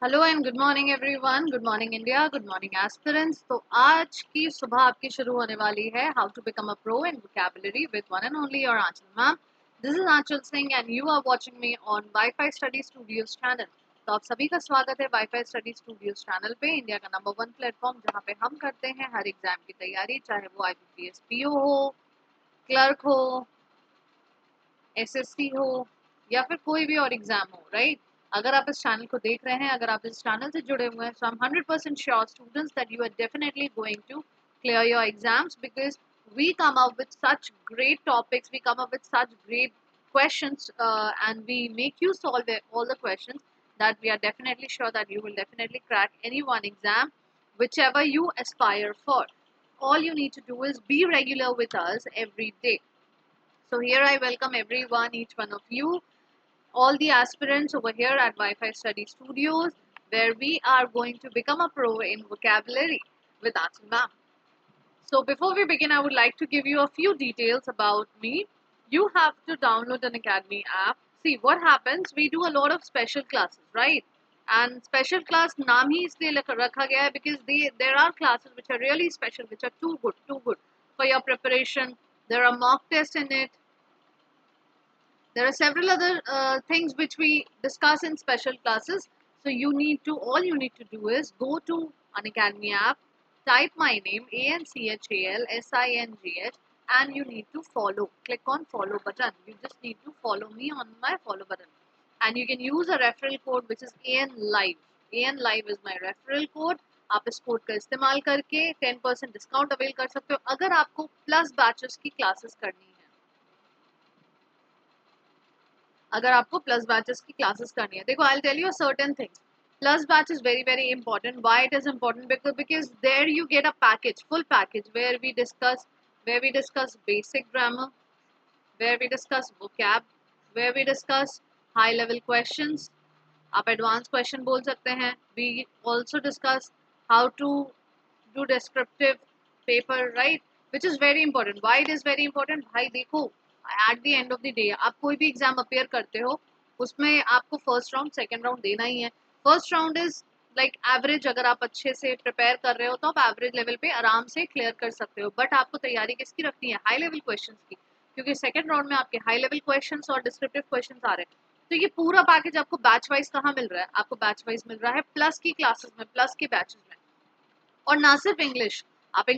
Hello and good morning everyone, good morning India, good morning aspirants. तो आज की सुबह आपकी शुरू होने वाली है how to become a pro in vocabulary with one and only your Aanchal ma'am. This is Aanchal Singh and you are watching me on WiFi study studios channel. तो आप सभी का स्वागत है वाईफाई स्टडी स्टूडियोज चैनल पे, इंडिया का नंबर 1 प्लेटफॉर्म जहाँ पे हम करते हैं हर एग्जाम की तैयारी, चाहे वो IBPS PO हो, क्लर्क हो, SSC हो या फिर कोई भी और एग्जाम हो, राइट। अगर आप इस चैनल को देख रहे हैं, अगर आप इस चैनल से जुड़े हुए हैं, so I'm 100% sure students that you are definitely going to clear your exams because we come up with such great topics, we come up with such great questions, and we make you solve all the questions that we are definitely sure that you will definitely crack any one exam whichever you aspire for. All you need to do is be regular with us every day. So here I welcome everyone, each one of you, all the aspirants over here at Wi-Fi Study Studios, where we are going to become a pro in vocabulary with Achal ma'am. So before we begin, I would like to give you a few details about me. You have to download an Academy app. See what happens. We do a lot of special classes, right? And special class naam hi isliye rakha gaya hai because there are classes which are really special, which are too good for your preparation. There are mock tests in it. There are several other things which we discuss in special classes. So all you need to do is go to an Academy app, type my name ANCHALSINGH, and you need to follow. Click on follow button. You just need to follow me on my follow button. And you can use a referral code which is AN Live. AN Live is my referral code. आप इस code का इस्तेमाल करके 10% discount avail कर सकते हो अगर आपको प्लस बैचेस की क्लासेस करनी है। अगर आपको प्लस बैचेस की क्लासेस करनी है, देखो I tell you certain things. Plus batch is very very important. Why it is important? because there you get a package, full package, where we discuss basic grammar, where we discuss vocab, where we discuss high level questions, आप advance question बोल सकते हैं। We also discuss how to do descriptive paper, right, which is very important. Why it is very important? भाई देखो, at the end of the day आप कोई भी exam appear करते हो, उसमें आपको फर्स्ट राउंड सेकेंड राउंड देना ही है। First round is like average. अगर आप अच्छे से प्रिपेयर कर रहे हो तो आप एवरेज लेवल पे आराम से क्लियर कर सकते हो, बट आपको तैयारी किसकी रखनी है? हाई लेवल क्वेश्चन की, क्योंकि सेकेंड राउंड में आपके हाई लेवल क्वेश्चन और डिस्क्रिप्टिव क्वेश्चन आ रहे हैं। तो ये पूरा पैकेज आपको बैच वाइज कहाँ मिल रहा है? आपको बैच वाइज मिल रहा है प्लस की क्लासेस में, प्लस के बैचेस में। और ना सिर्फ इंग्लिश, आप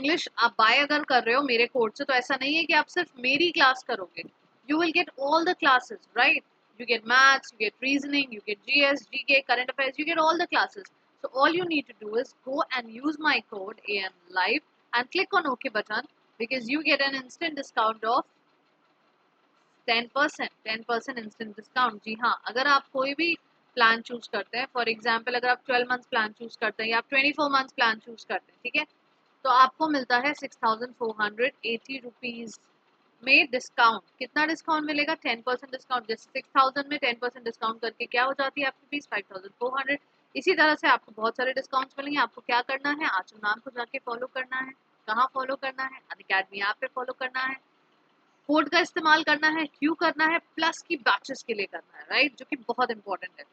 बाय अगर कर रहे हो मेरे कोर्स से, तो ऐसा नहीं है कि आप सिर्फ मेरी क्लास करोगे। You will get all the classes, right. You get maths, you get reasoning, you get GS, GK, current affairs, you get all the classes. So all you need to do is go and use my code AN Live and click on OK button because you get an instant discount of 10% instant discount. जी हाँ, अगर आप कोई भी plan choose करते हैं, for example अगर आप 12 मंथ्स प्लान चूज करते हैं या आप 24 मंथ्स प्लान चूज करते हैं, ठीक है, तो आपको मिलता है 6480 रुपीज में डिस्काउंट। कितना डिस्काउंट मिलेगा? 10% डिस्काउंट। जैसे 6000 में 10% डिस्काउंट करके क्या हो जाती है आपकी फीस? 5400। इसी तरह से आपको बहुत सारे डिस्काउंट्स मिलेंगे। आपको क्या करना है? आंचल मैम को जाके फॉलो करना है। कहाँ फॉलो करना है? अनअकैडमी ऐप पे फॉलो करना है। कोड का इस्तेमाल करना है। क्यों करना है? प्लस की बैचेस के लिए करना है, राइट, जो कि बहुत इंपॉर्टेंट है।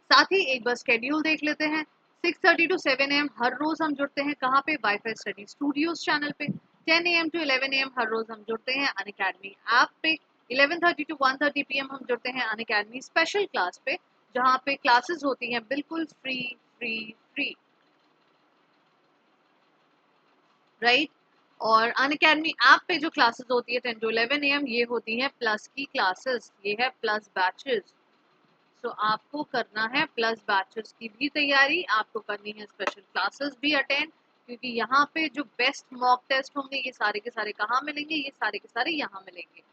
साथ ही एक बार स्केड्यूल देख लेते हैं। 6:30 to 7 AM हर रोज हम जुड़ते हैं। कहाँ पे? वाईफाई स्टडी स्टूडियोज चैनल पे। 10 AM to 11 AM हर रोज हम जुड़ते हैं अनअकैडमी ऐप पे। 11:30 to 1:30 PM हम जुड़ते हैं अनअकैडमी स्पेशल क्लास पे, जहाँ पे क्लासेस होती हैं बिल्कुल फ्री फ्री फ्री, राइट। और अनअकैडमी ऐप पे जो क्लासेस होती है 10 to 11 AM, ये होती हैं प्लस की क्लासेस। ये है प्लस बैचेस। सो आपको करना है प्लस बैचेस की भी तैयारी, आपको करनी है स्पेशल क्लासेस भी अटेंड, क्योंकि यहाँ पे जो बेस्ट मॉक टेस्ट होंगे ये सारे के सारे कहाँ मिलेंगे? ये सारे के सारे यहाँ मिलेंगे।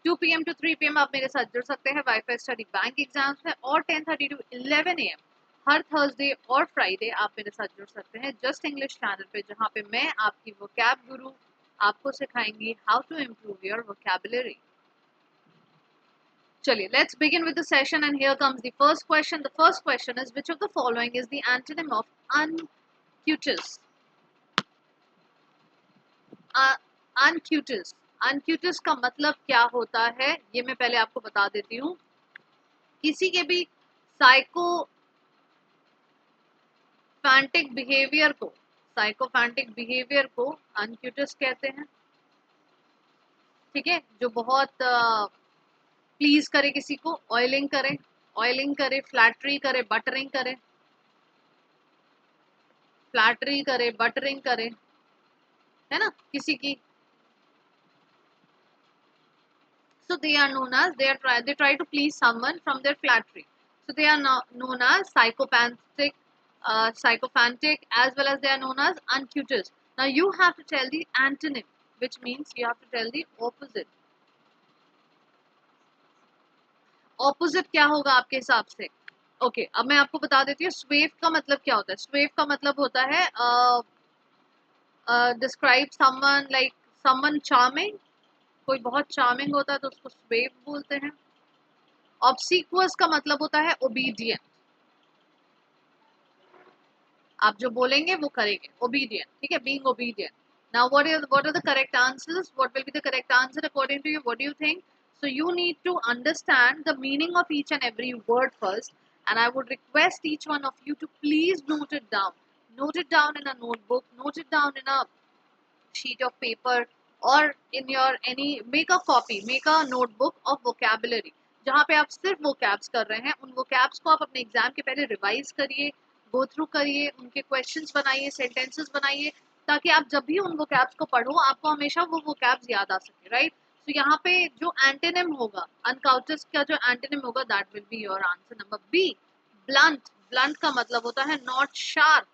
2 PM to 3 PM आप मेरे साथ जुड़ सकते हैं वाईफाई स्टडी बैंक एग्जाम्स में, और 10:30 to 11 AM हर थर्सडे और फ्राइडे आप मेरे साथ जुड़ सकते हैं जस्ट इंग्लिश चैनल पे, जहाँ पे मैं आपकी वोकैब गुरु आपको सिखाएंगी how to improve your vocabulary. चलिए, let's begin with the session and here comes the first question. The first question is, which of the following is the antonym of uncutus? Uncutus, uncutus का मतलब क्या होता है ये मैं पहले आपको बता देती हूँ। किसी के भी साइको साइकोफैंटिक बिहेवियर को अनक्यूटस कहते हैं। ठीक है, जो बहुत प्लीज करे किसी को, ऑयलिंग करे, फ्लैटरी करे, बटरिंग करे, है ना, किसी की। So they are known as, they try to please someone from their flattery. So they are known as psychophantic, as well as they are known as unctuous. Now you have to tell the antonym, which means you have to tell the opposite. Opposite क्या होगा आपके हिसाब से? Okay, अब मैं आपको बता देती हूँ स्वेव का मतलब क्या होता है। स्वेव का मतलब होता है describe someone like someone charming. कोई बहुत चार्मिंग होता है तो उसको स्वेव बोलते हैं। ऑब्सीक्वस का मतलब होता है ओबीडियंट, आप जो बोलेंगे वो करेंगे, ओबीडियंट, ठीक है, being obedient. Now what are the correct answers? What will be the correct answer according to you? What do you think? So you need to understand the meaning of each and every word first, and I would request each one of you to please note it down. Note it down in a notebook, note it down in a sheet of paper, or in your any make a copy, make a notebook of vocabulary, जहाँ पे आप सिर्फ vocabs कर रहे हैं। उन vocabs को आप अपने एग्जाम के पहले रिवाइज करिए, गो थ्रू करिए, उनके क्वेश्चंस बनाइए, सेंटेंसेस बनाइए, ताकि आप जब भी उन vocabs को पढ़ो आपको हमेशा वो vocabs याद आ सके, राइट। तो यहाँ पे जो एंटेनिम होगा, अनकाउचस का जो एंटेनिम होगा, that will be your answer number B, blunt. Blunt का मतलब होता है नॉट शार्प।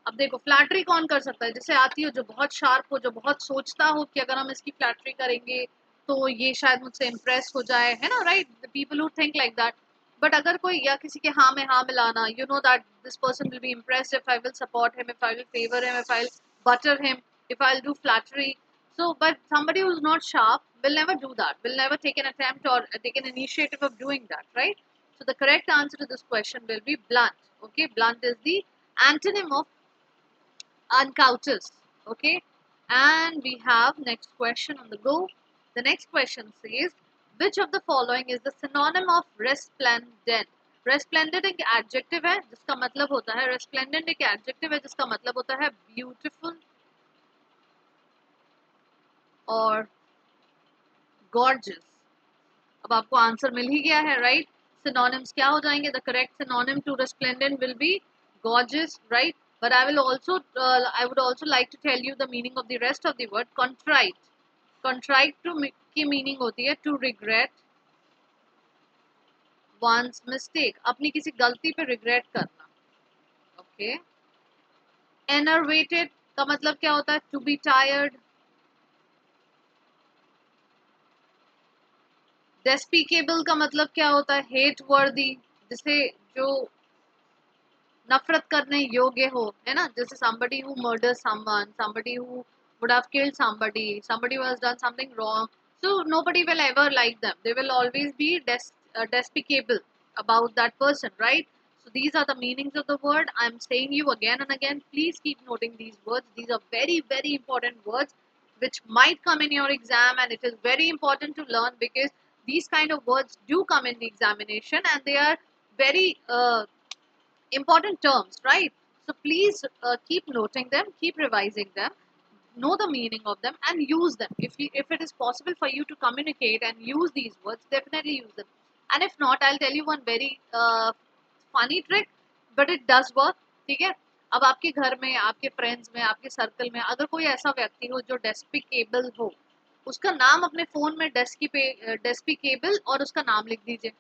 अब देखो, फ्लैटरी कौन कर सकता है? जिसे आती हो, जो बहुत शार्प हो, जो बहुत सोचता हो कि अगर हम इसकी फ्लैटरी करेंगे तो ये शायद मुझसे इम्प्रेस हो जाए, है ना, right. The people who think like that. But अगर कोई, या किसी के हाँ में हाँ मिलाना, you know that this person will be impressed if I will support him, if I will favour him, if I will butter him, if I will do flattery. So, but somebody who's not sharp will never do that, will never take an attempt or take an initiative of doing that, right? So the correct answer to this question will be blunt. Okay, blunt is the antonym of uncouches. Okay, and we have next question on the go. The next question says, which of the following is the synonym of resplendent? Resplendent एक adjective है जिसका मतलब होता है, resplendent एक adjective है जिसका मतलब होता है beautiful और gorgeous। अब आपको आंसर मिल ही गया है, राइट। सिनोनिम्स क्या हो जाएंगे? The correct synonym to resplendent will be gorgeous, right? But I would also like to tell you the meaning of the rest of the word contrite. Contrite की meaning होती है to regret one's mistake, अपनी किसी गलती पे regret करना। Okay, enervated का मतलब क्या होता है? to be tired। despicable का मतलब क्या होता है? hate worthy, जिसे जो नफरत करने योग्य हो, है ना, जैसे somebody who murders someone, somebody who would have killed somebody who has done something wrong, so nobody will ever like them, they will always be despicable about that person, right? So these are the meanings of the word. I'm saying you again and again, please keep noting these words. These are very very important words which might come in your exam, and it is very important to learn because these kind of words do come in the examination, and they are very important terms, right? So please keep noting them, keep revising them, know the meaning of them, and use them. If it is possible for you to communicate and use these words, definitely use them. And if not, I'll tell you one very funny trick, but it does work. ठीक है, अब आपके घर में, आपके friends में, आपके circle में अगर कोई ऐसा व्यक्ति हो जो डेस्पिकेबल हो, उसका नाम अपने फोन में डेस्पिकेबल और उसका नाम लिख दीजिए।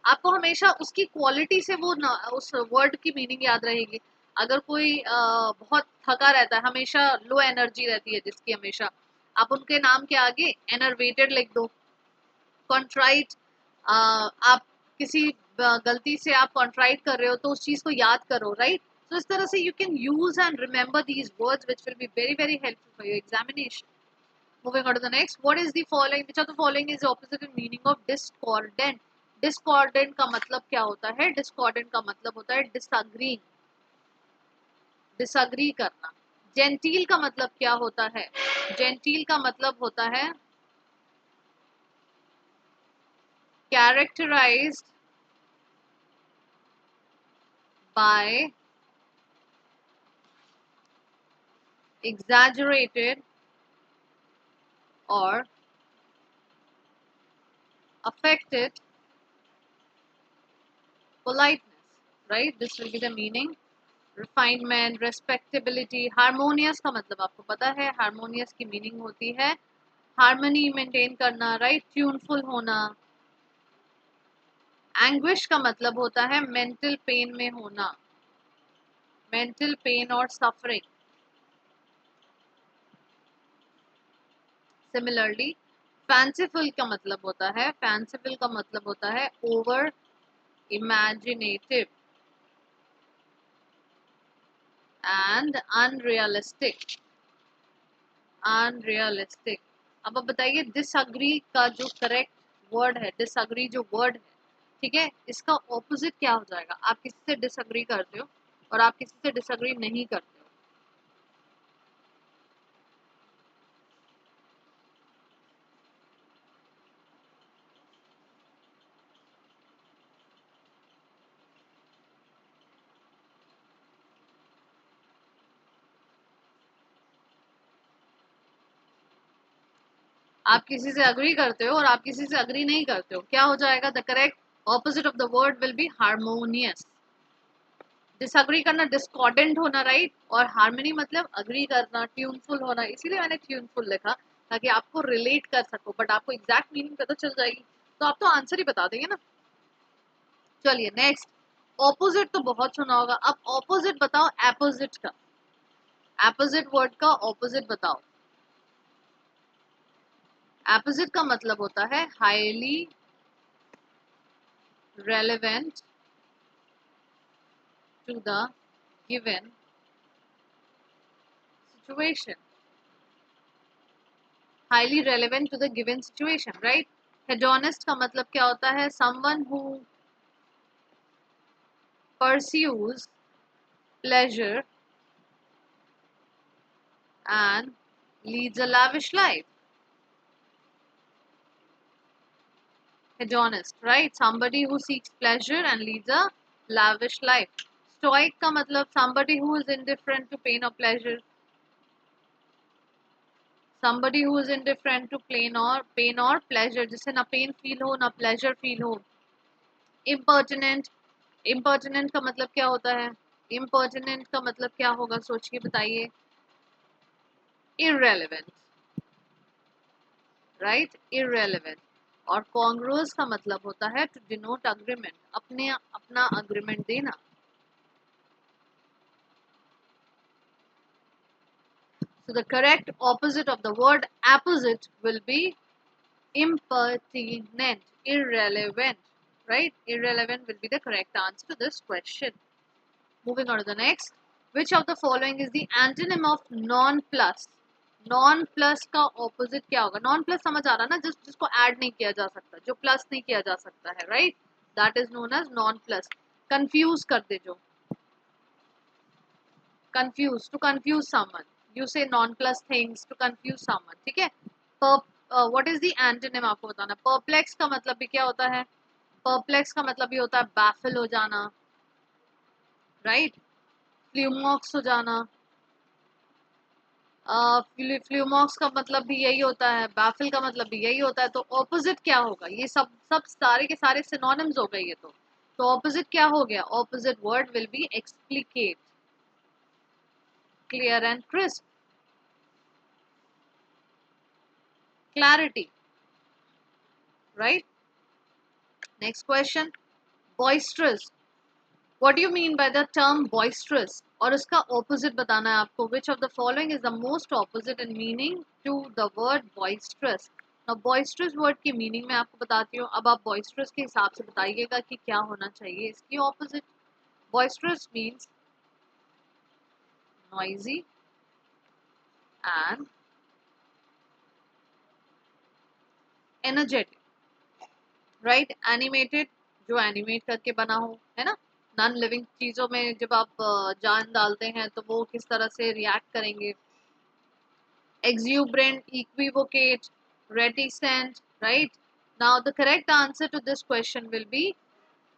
आपको हमेशा उसकी क्वालिटी से वो उस वर्ड की मीनिंग याद रहेगी। अगर कोई बहुत थका रहता है, हमेशा लो एनर्जी रहती है जिसकी, हमेशा आप उनके नाम के आगे एनर्वेटेड लिख दो। कॉन्ट्राइट, आप किसी गलती से आप कॉन्ट्राइट कर रहे हो तो उस चीज को याद करो, राइट। तो इस तरह से you can use and remember these words which will be very very helpful for your examination. Moving on to the next, what is the following? Which of the following is the opposite in meaning of discordant? Discordant का मतलब क्या होता है? Discordant का मतलब होता है disagree, disagree करना। Genteel का मतलब क्या होता है? Genteel का मतलब होता है characterized by exaggerated or affected politeness, right? This will be the meaning. Refinement, respectability, harmonious का मतलब आपको पता है, harmonious की meaning होती है harmony maintain करना, right? Tuneful होना. Anguish का मतलब होता है mental pain में होना, mental pain और suffering. Similarly, fanciful का मतलब होता है, fanciful का मतलब होता है over imaginative and unrealistic. Unrealistic. अब आप बताइए डिसअग्री का जो करेक्ट वर्ड है, डिसअग्री जो वर्ड है, ठीक है, इसका ऑपोजिट क्या हो जाएगा? आप किसी से डिसअग्री करते हो और आप किसी से डिसअग्री नहीं करते हो. आप किसी से अग्री करते हो और आप किसी से अग्री नहीं करते हो, क्या हो जाएगा? The correct opposite of the word will B harmonious. Disagree करना डिस्कॉर्डेंट होना, राइट? और हार्मनी मतलब अग्री करना, ट्यूनफुल होना. इसीलिए मैंने ट्यूनफुल लिखा ताकि आपको रिलेट कर सको, बट आपको एग्जैक्ट मीनिंग पता चल जाएगी तो आप तो आंसर ही बता देंगे ना. चलिए नेक्स्ट. ऑपोजिट तो बहुत सुना होगा, अब ऑपोजिट बताओ एपोजिट का. एपोजिट वर्ड का ऑपोजिट बताओ. एपोजिट का मतलब होता है highly relevant to the given situation. Highly relevant to the given situation, right? Hedonist का मतलब क्या होता है? Someone who pursues pleasure and leads a lavish life. Hedonist, right? Somebody who seeks pleasure and leads a lavish life. Stoic का मतलब somebody who is indifferent to pain or pleasure. Somebody who is indifferent to pain or pleasure, जिसे ना pain feel हो ना pleasure feel हो. Impertinent. Impertinent का मतलब क्या होता है? Impertinent का मतलब क्या होगा? सोच के बताइए. Irrelevant, right? Irrelevant. और कॉन्ग्रुअस का मतलब होता है टू डिनोट अग्रीमेंट, अपने अपना अग्रीमेंट देना. So the correct opposite of the word apposite will be impertinent, irrelevant, right? Irrelevant will be the correct answer to this question. Moving on to the next. Which of the following is the antonym of non-plus? Non-plus का opposite क्या होगा? Non-plus समझ आ रहा ना, जिसको add नहीं किया जा सकता, जो plus नहीं किया जा सकता है, right? That is known as non-plus. Confuse कर दे जो. Confuse, to confuse someone. You say non-plus things to confuse someone, ठीक है? What is the antonym आपको बताना. Perplex का मतलब भी क्या होता है? Perplex का मतलब भी होता है baffle हो जाना, right? Flummox हो जाना. फ्लूमॉक्स का मतलब भी यही होता है, baffle का मतलब भी यही होता है. तो ऑपोजिट क्या होगा? ये सब सब सारे के सारे सिनोनिम्स हो गए ये तो ऑपोजिट क्या हो गया? Opposite word will be explicate, clear and crisp, clarity, right? Next question. Boisterous. What do you mean by the term boisterous? और उसका opposite बताना है आपको. Which of the following is the most opposite in meaning to the word boisterous? Now boisterous word की meaning मैं आपको बताती हूँ. अब आप boisterous के हिसाब से बताइएगा कि क्या होना चाहिए इसकी opposite. Boisterous means noisy and energetic, right? Animated, जो animate करके बना हो, है ना? नॉन लिविंग चीजों में जब आप जान डालते हैं तो वो किस तरह से रिएक्ट करेंगे. Exuberant, equivocate, reticent, right? Now the correct answer to this question will be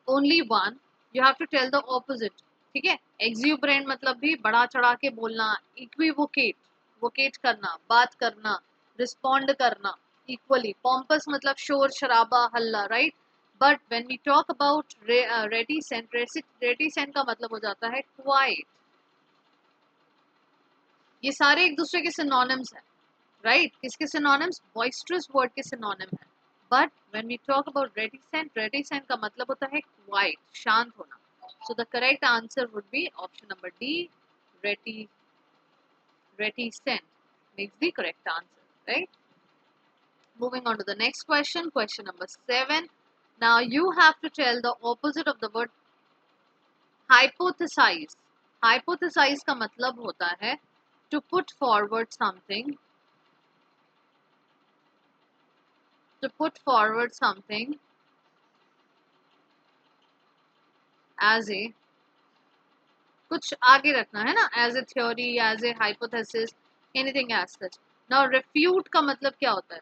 only one. You have to tell the opposite, ठीक है? Exuberant मतलब भी बढ़ा चढ़ा के बोलना, equivocate वोकेट करना, बात करना, रिस्पॉन्ड करना इक्वली. पॉम्पस मतलब शोर शराबा हल्ला, right. But when we talk about reticent, reticent का मतलब हो जाता है क्वाइट. ये सारे एक दूसरे के सिनोनिम्स हैं, राइट. किसके सिनोनिम्स? बॉइस्ट्रस वर्ड के सिनोनिम है. But when we talk about reticent, reticent का मतलब होता है क्वाइट, शांत होना. So the correct answer would be option number D, रेटी reticent makes the correct answer, right? Moving on to the next question, question number 7. Now you have to tell the opposite of the word hypothesize. Hypothesize का मतलब होता है to put forward something, to put forward something as a, कुछ आगे रखना है ना, as a theory, as a hypothesis, anything as such. Now refute का मतलब क्या होता है?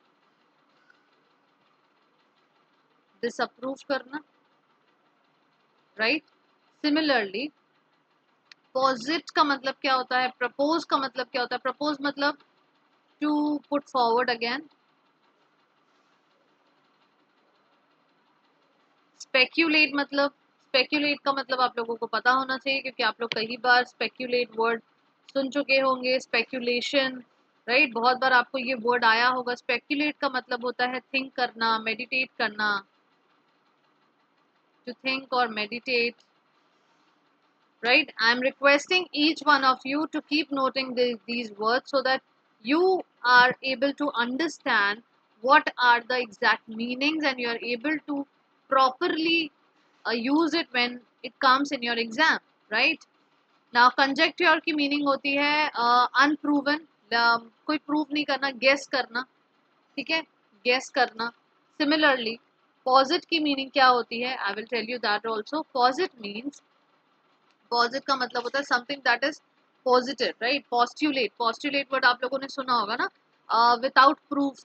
Disapprove करना, right? Similarly पोजिट का मतलब क्या होता है? प्रपोज का मतलब क्या होता है? प्रपोज मतलब to put forward again. Speculate मतलब, स्पेक्यूलेट का मतलब आप लोगों को पता होना चाहिए क्योंकि आप लोग कई बार स्पेक्यूलेट वर्ड सुन चुके होंगे. स्पेक्यूलेशन, राइट, बहुत बार आपको ये वर्ड आया होगा. स्पेक्यूलेट का मतलब होता है थिंक करना, मेडिटेट करना, टू थिंक और meditate, right. I'm requesting each one of you to keep noting these words so that you are able to understand what are the exact meanings and you are able to properly use it when it comes in your exam, right. Now conjecture की meaning होती है unproven, कोई prove नहीं करना, guess करना, ठीक है, guess करना. Similarly posit की meaning क्या होती है? I will tell you that also. Posit means, posit का मतलब होता है something that is positive, right. Postulate, postulate word आप लोगों ने सुना होगा ना, विदाउट प्रूफ,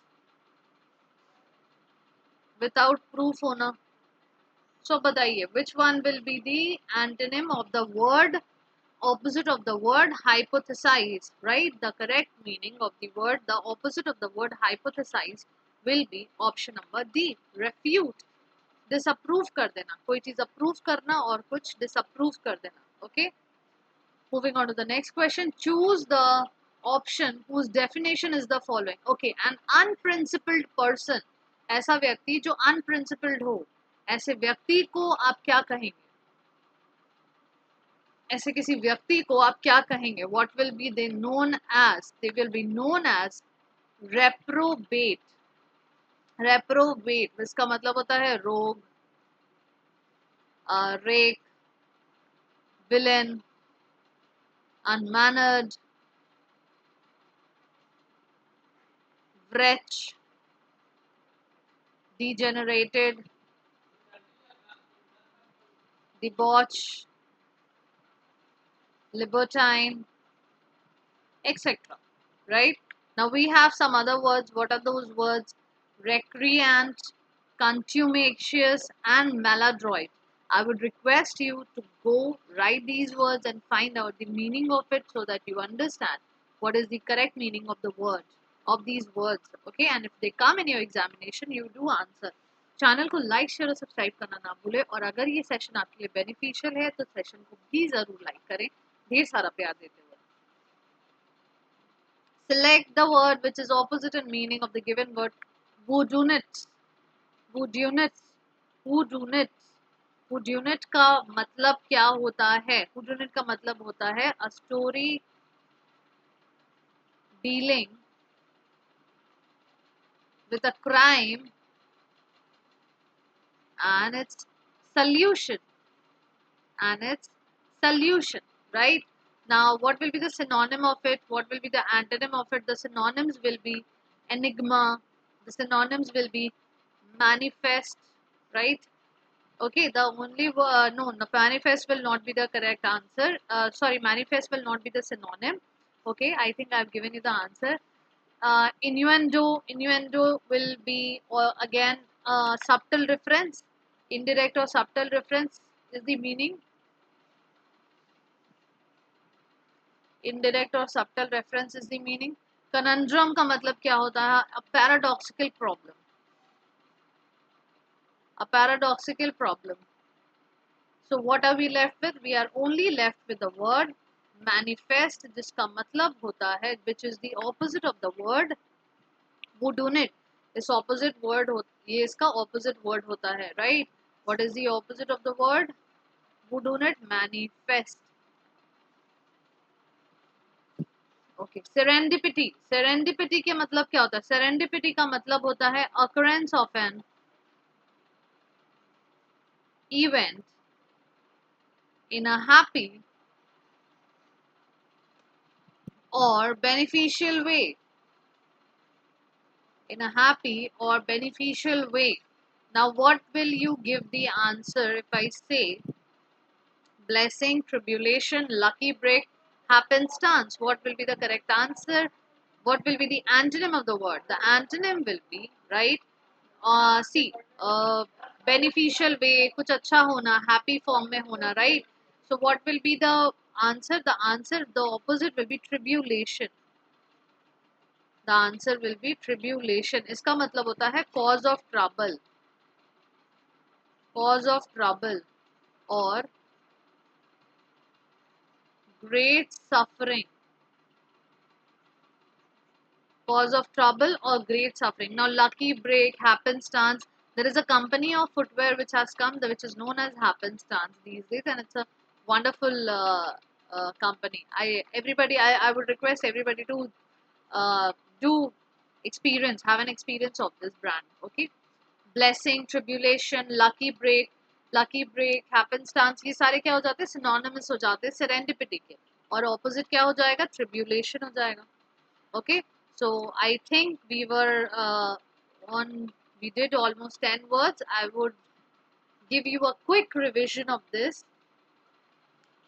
विदाउट प्रूफ होना. सो बताइए which one will be the antonym of the word, opposite of the word hypothesize, right. The correct meaning of the word, the opposite of the word hypothesize will be option number D, refute. disapprove कर देना, कोई चीज approve करना और कुछ disapprove कर देना, okay. Moving on to the next question, choose the option whose definition is the following. Okay, an unprincipled person, ऐसा व्यक्ति जो unprincipled हो, ऐसे व्यक्ति को आप क्या कहेंगे? ऐसे किसी व्यक्ति को आप क्या कहेंगे? What will be they known as? They will be known as reprobate. Reprobate इसका मतलब होता है रोग, rake, villain, unmannered, wretch, degenerated, debauch, libertine, etc. Right? Now we have some other words. What are those words? Recreant, contumacious, and maladroit. I would request you to go write these words and find out the meaning of it so that you understand what is the correct meaning of the word, of these words. Okay, and if they come in your examination, you do answer. Channel को like share और subscribe करना ना भूले और अगर ये session आपके लिए बेनिफिशियल है तो सेशन को भी जरूर लाइक करें, ढेर सारा प्यार देते हुए. Select the word which is opposite in meaning of the given word. Whodunits, whodunits, whodunits. Whodunit का मतलब क्या होता है? Whodunit का मतलब होता है a story dealing with a crime and its solution, and its solution, right. Now what will be the synonym of it? What will be the antonym of it? The synonyms will be enigma, the synonyms will be manifest, right. Okay, the only no, the manifest will not be the correct answer. Sorry, manifest will not be the synonym. Okay, I think I've given you the answer. Innuendo, innuendo will be again subtle reference. Indirect or subtle reference is the meaning. Indirect or subtle reference is the meaning. Conundrum का मतलब क्या होता है? A paradoxical problem. A paradoxical problem. So what are we left with? We are only left with the word manifest, जिसका मतलब होता है, which is the opposite of the word whodunit. इस opposite word ये इसका opposite word होता है, right? What is the opposite of the word whodunit? Manifest. Okay. Serendipity. Serendipity के मतलब क्या होता है? Serendipity का मतलब होता है occurrence of an event in a happy or beneficial way. In a happy or beneficial way. Now, what will you give the answer if I say blessing, tribulation, lucky break, happenstance? What will be the correct answer? What will be the antonym of the word? The antonym will be, right? See, beneficial way, कुछ अच्छा होना, happy form में होना, right? So, what will be the answer? The opposite will be tribulation. The answer will be tribulation. इसका मतलब होता है cause of trouble. Cause of trouble or great suffering. Cause of trouble or great suffering. Now, lucky break, happenstance. There is a company of footwear which has come, which is known as Happenstance these days, and it's a wonderful company. I would request everybody to do experience, have an experience of this brand. Okay. Blessing, tribulation, lucky break, happenstance, ये सारे क्या हो जाते हैं? Synonymous हो जाते हैं serendipity के, और opposite क्या हो जाएगा? Tribulation हो जाएगा. Okay, so I think we did almost 10 words. I would give you a quick revision of this.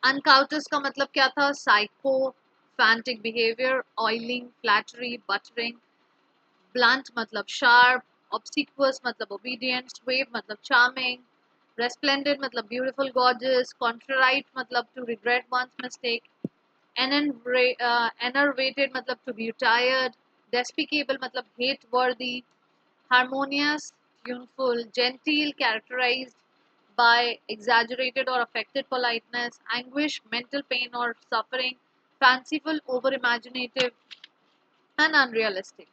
Uncoutus का मतलब क्या था? Sycophantic behavior, oiling, flattery, buttering. Blunt मतलब sharp, obsequious मतलब obedient, suave मतलब charming, resplendent मतलब beautiful, gorgeous, contrite मतलब to regret one's mistake, enervated मतलब to be tired, despicable मतलब hate worthy, harmonious, tuneful, genteel, characterized by exaggerated or affected politeness, anguish, mental pain or suffering, fanciful, over imaginative, and unrealistic.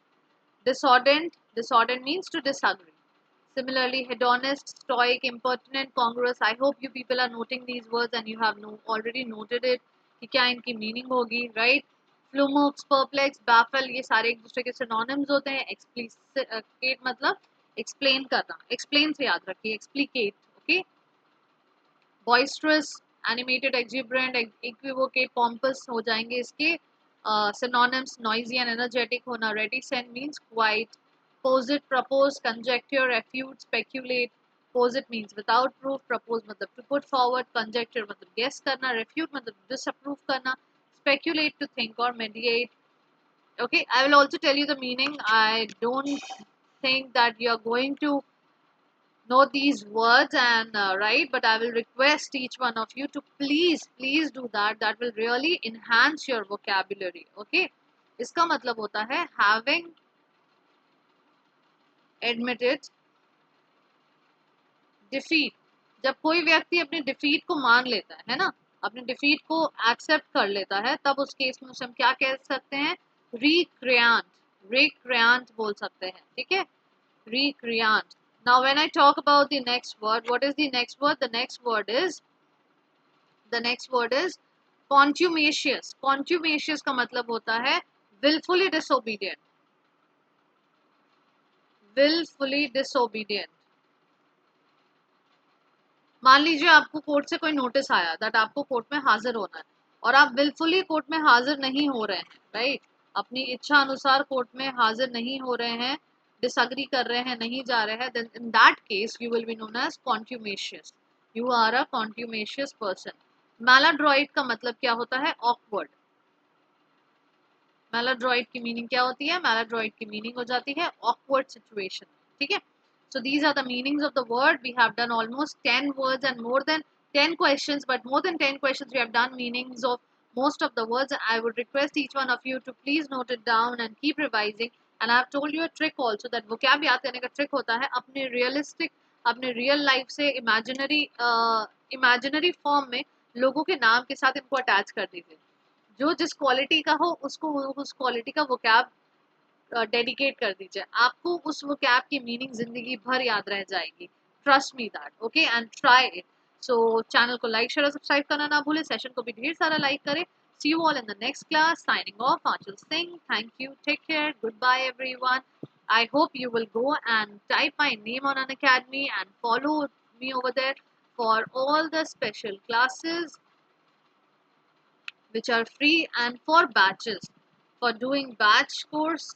Discordant means to disagree. Similarly, hedonist, stoic, impertinent, congruous. I hope you people are noting these words and you have already noted it कि क्या इनकी meaning होगी, right? Flummox, perplex, baffle, ये सारे एक दूसरे के synonyms होते हैं. Explicate मतलब explain करना. Explain से याद रखिए. Explicate, okay? Boisterous, animated, exuberant, equivocate, pompous हो जाएंगे इसके synonyms. Noisy and energetic होना. Reticent means quiet. Posit, propose, conjecture, refute, speculate. Posit means without proof. Propose मतलब to put forward. Conjecture मतलब guess करना. Refute मतलब disapprove करना. Speculate to think or mediate. Okay, I will also tell you the meaning. I don't think that you are going to know these words and right, but I will request each one of you to please do that. That will really enhance your vocabulary. Okay, इसका मतलब होता है having admitted defeat. जब कोई व्यक्ति अपनी defeat को मान लेता है ना, अपनी डिफीट को एक्सेप्ट कर लेता है, तब उस केस में उसे हम क्या कह सकते हैं? रिक्रियांट बोल सकते हैं. ठीक है, रिक्रियांट. Now, when I talk about the next word, what is the next word? The next word is contumacious. Contumacious का मतलब होता है willfully disobedient. Willfully disobedient. मान लीजिए आपको कोर्ट से कोई नोटिस आया दैट आपको कोर्ट में हाजिर होना है और आप willfully कोर्ट में हाजिर नहीं हो रहे हैं, राइट? अपनी इच्छा अनुसार कोर्ट में हाजिर नहीं हो रहे हैं, डिसएग्री कर रहे हैं, नहीं जा रहे हैं, then in that case you will be known as contumacious. You are a contumacious person. Maladroit का मतलब क्या होता है? Awkward. Maladroit की मीनिंग क्या होती है? Maladroit की मीनिंग हो जाती है awkward situation. ठीक है, so these are the meanings of the word. We have done almost 10 words and more than 10 questions, but more than 10 questions we have done meanings of most of the words. I would request each one of you to please note it down and keep revising. And I have told you a trick also that vocab याद करने का trick होता है अपने realistic, अपने real life से imaginary form में लोगों के नाम के साथ इनको attach कर दीजिए. जो जिस क्वालिटी का हो उसको उस क्वालिटी का vocab डेडिकेट कर दीजिए. आपको उस vocab की मीनिंग जिंदगी भर याद रह जाएगी. Trust me that. Okay, and try it. So channel को लाइक शेयर और सब्सक्राइब करना ना भूले. सेशन को भी ढेर सारा लाइक करें. See you all in the next class. Signing off, Anshul Singh. Thank you. Take care. Goodbye, everyone. I hope you will go and type my name on Unacademy and follow me over there for all the special classes which are free and for batches. For doing batch course,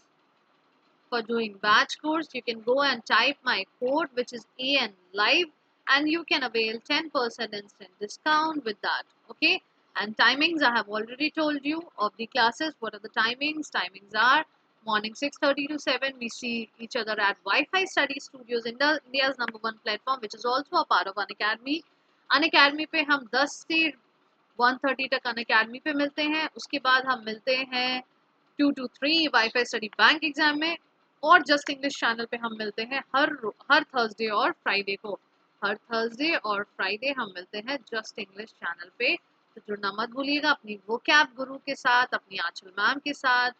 you can go and type my code, which is AN Live, and you can avail 10% instant discount with that. Okay, and timings I have already told you of the classes. What are the timings? Timings are morning 6:30 to 7. We see each other at Wi-Fi Study Studios, India's #1 platform, which is also a part of Unacademy. Unacademy पे हम 10 से 1:30 तक Unacademy पे मिलते हैं. उसके बाद हम मिलते हैं 2 to 3 wifi study bank exam में. और जस्ट इंग्लिश चैनल पे हम मिलते हैं हर थर्सडे और फ्राइडे को. हर थर्सडे और फ्राइडे हम मिलते हैं जस्ट इंग्लिश चैनल पे. तो जुड़ना मत भूलिएगा अपनी vocab गुरु के साथ, अपनी आंचल मैम के साथ,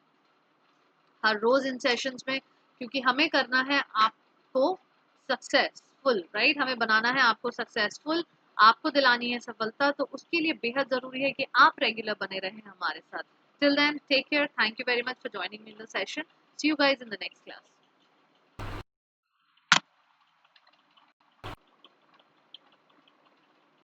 हर रोज इन सेशंस में, क्योंकि हमें करना है आपको सक्सेसफुल. राइट, हमें बनाना है आपको सक्सेसफुल, आपको दिलानी है सफलता. तो उसके लिए बेहद जरूरी है कि आप रेगुलर बने रहें हमारे साथ. Till then, take care. Thank you very much for joining me in the session. See you guys in the next class.